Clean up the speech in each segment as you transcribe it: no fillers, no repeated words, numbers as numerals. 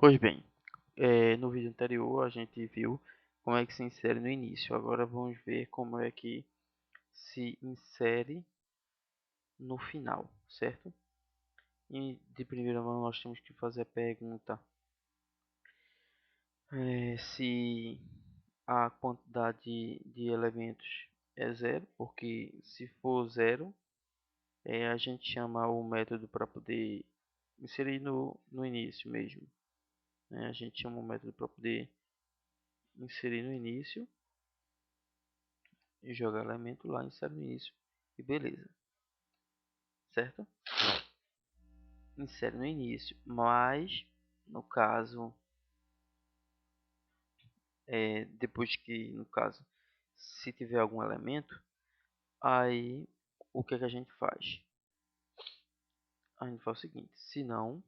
Pois bem, no vídeo anterior a gente viu como é que se insere no início. Agora vamos ver como é que se insere no final, certo? E de primeira mão nós temos que fazer a pergunta se a quantidade de elementos é zero, porque se for zero, a gente chama o método para poder inserir no início mesmo, né? A gente chama o método para poder inserir no início e jogar elemento lá, insere no início e beleza, certo? Insere no início, mas no caso, depois que, no caso, se tiver algum elemento, aí o que é que a gente faz? A gente faz o seguinte, se não,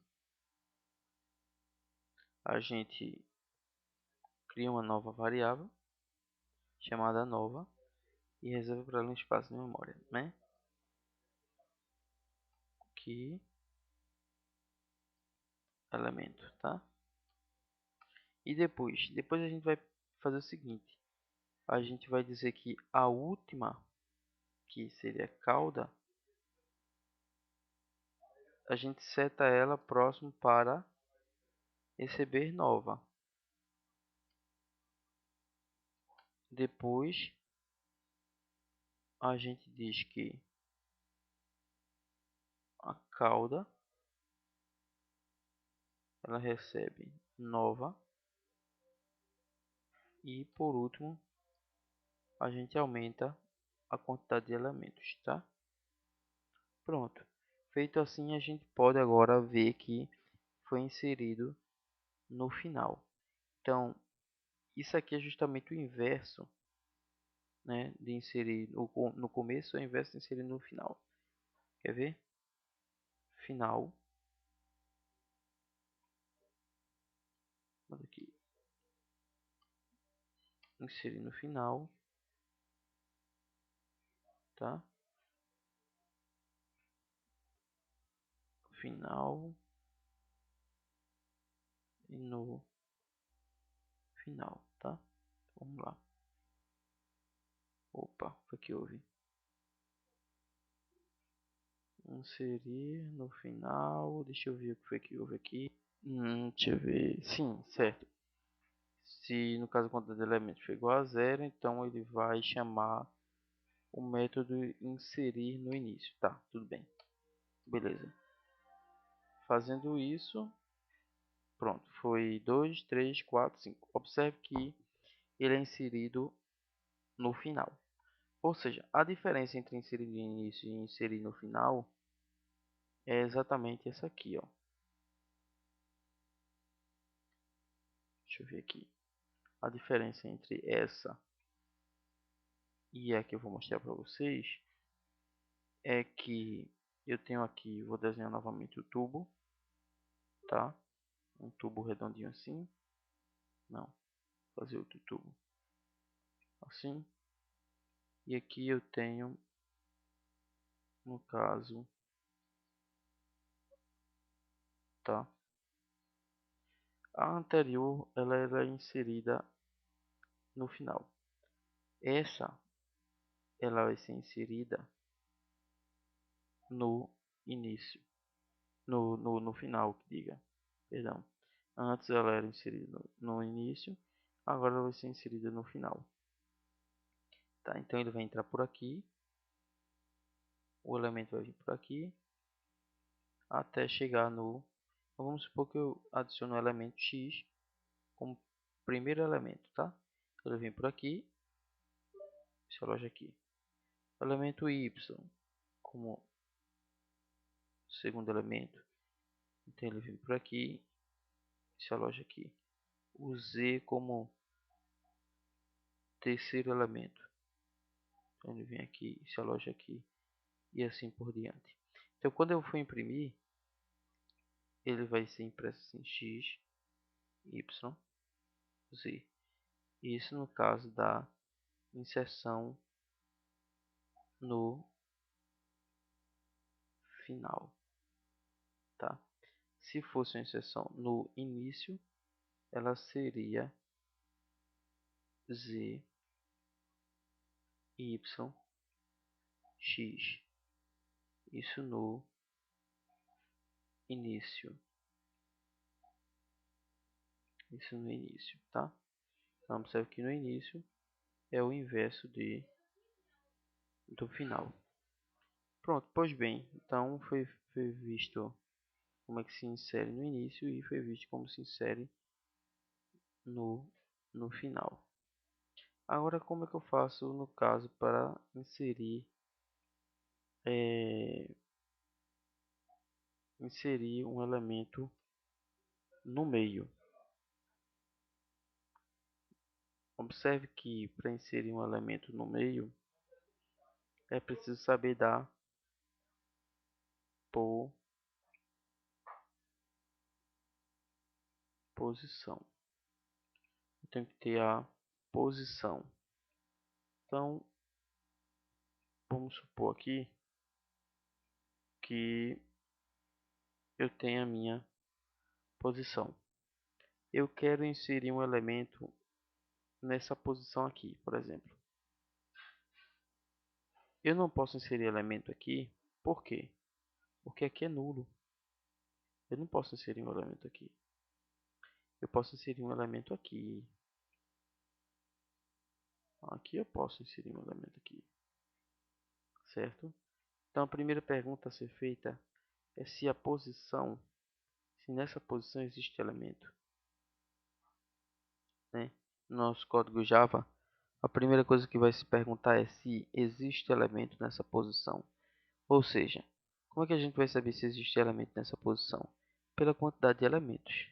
a gente cria uma nova variável chamada nova e reserva para ela um espaço de memória, né? Que elemento, tá? E depois a gente vai fazer o seguinte, a gente vai dizer que a última, que seria cauda, a gente seta ela próximo para receber nova. Depois a gente diz que a cauda ela recebe nova e por último a gente aumenta a quantidade de elementos, tá? Pronto. Feito assim, a gente pode agora ver que foi inserido no final. Então, isso aqui é justamente o inverso, né, de inserir no começo, é o inverso de inserir no final. Quer ver? Final. Manda aqui. Inserir no final, tá? Final e no final, tá? Vamos lá. Opa, foi que houve. Inserir no final. Deixa eu ver o que foi que houve aqui. Deixa eu ver. Sim, certo. Se no caso a quantidade de elementos for igual a zero, então ele vai chamar o método inserir no início. Tá, tudo bem. Beleza. Fazendo isso, pronto. Foi 2, 3, 4, 5. Observe que ele é inserido no final. Ou seja, a diferença entre inserir no início e inserir no final é exatamente essa aqui, ó. Deixa eu ver aqui. A diferença entre essa e a que eu vou mostrar para vocês é que eu tenho aqui, vou desenhar novamente o tubo, tá? Um tubo redondinho assim. Não, fazer outro tubo assim. E aqui eu tenho, no caso, tá? A anterior, ela era inserida no final. Essa, ela vai ser inserida no início, no final, que diga, perdão. Antes ela era inserida no início, agora ela vai ser inserida no final. Tá, então ele vai entrar por aqui, o elemento vai vir por aqui, até chegar no... Então, vamos supor que eu adiciono o elemento x como primeiro elemento, tá? Ele vem por aqui, essa loja aqui. O elemento y como segundo elemento, então ele vem por aqui, essa loja aqui. O z como terceiro elemento, então ele vem aqui, essa loja aqui e assim por diante. Então quando eu for imprimir, ele vai ser impresso assim x, y, z. Isso no caso da inserção no final, tá? Se fosse uma inserção no início, ela seria z, y, x. Isso no início. Isso no início, tá? Então, observe que no início é o inverso do final. Pronto, pois bem, então foi visto como é que se insere no início e foi visto como se insere no final. Agora, como é que eu faço no caso para inserir um elemento no meio? Observe que para inserir um elemento no meio é preciso saber dar posição. Eu tenho que ter a posição. Então, vamos supor aqui que eu tenho a minha posição. Eu quero inserir um elemento nessa posição aqui, por exemplo. Eu não posso inserir elemento aqui, por quê? Porque aqui é nulo. Eu não posso inserir um elemento aqui. Eu posso inserir um elemento aqui. Aqui eu posso inserir um elemento aqui. Certo? Então a primeira pergunta a ser feita é se nessa posição existe elemento. Né? No nosso código Java, a primeira coisa que vai se perguntar é se existe elemento nessa posição. Ou seja, como é que a gente vai saber se existe elemento nessa posição? Pela quantidade de elementos.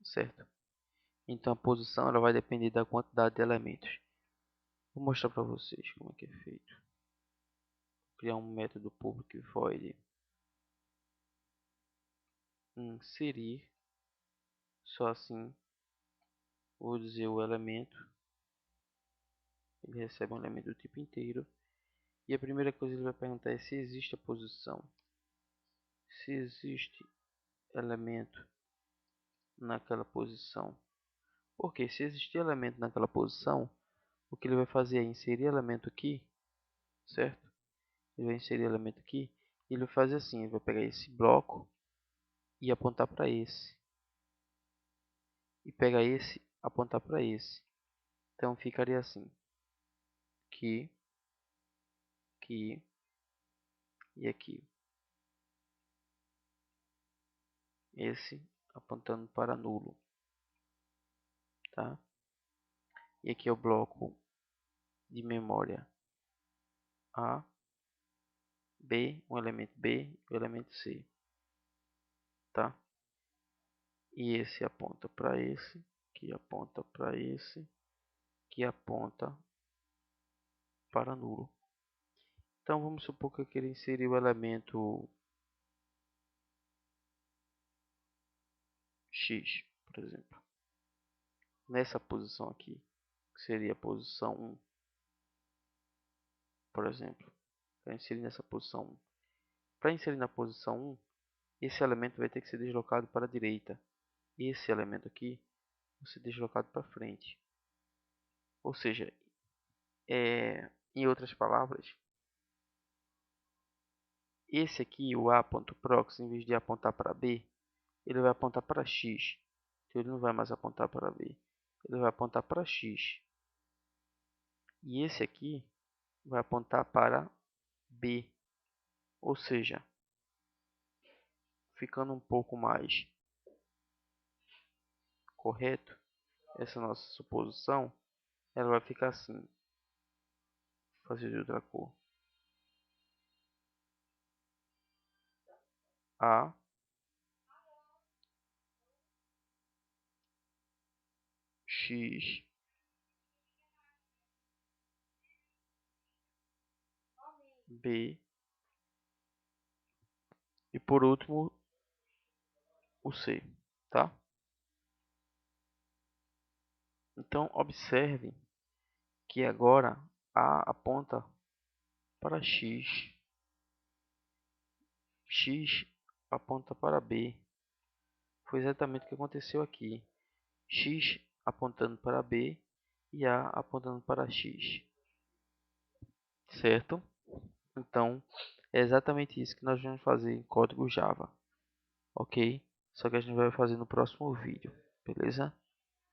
Certo? Então a posição ela vai depender da quantidade de elementos. Vou mostrar para vocês como é que é feito. Vou criar um método public void inserir. Só assim vou dizer o elemento. Ele recebe um elemento do tipo inteiro. E a primeira coisa que ele vai perguntar é se existe a posição. Se existe elemento naquela posição. Porque se existir elemento naquela posição, o que ele vai fazer é inserir elemento aqui, certo? Ele vai inserir elemento aqui e ele vai fazer assim, ele vai pegar esse bloco e apontar para esse. E pegar esse, apontar para esse. Então ficaria assim, aqui, aqui e aqui. Esse apontando para nulo, tá? E aqui é o bloco de memória A, B, um elemento B e o elemento C, tá? E esse aponta para esse, que aponta para esse, que aponta para nulo. Então vamos supor que eu queira inserir o elemento X, por exemplo, nessa posição aqui, que seria a posição 1, por exemplo. Para inserir nessa posição 1. Para inserir na posição 1, esse elemento vai ter que ser deslocado para a direita. Esse elemento aqui vai ser deslocado para frente. Ou seja, em outras palavras, esse aqui, o A.prox, em vez de apontar para B, ele vai apontar para X. Então ele não vai mais apontar para B. Ele vai apontar para X. E esse aqui vai apontar para B. Ou seja, ficando um pouco mais correto, essa nossa suposição, ela vai ficar assim. Vou fazer de outra cor. A, X, B e por último o C, tá? Então observe que agora A aponta para X. X aponta para B. Foi exatamente o que aconteceu aqui. X apontando para B e A apontando para X. Certo? Então, é exatamente isso que nós vamos fazer em código Java. Ok? Só que a gente vai fazer no próximo vídeo. Beleza?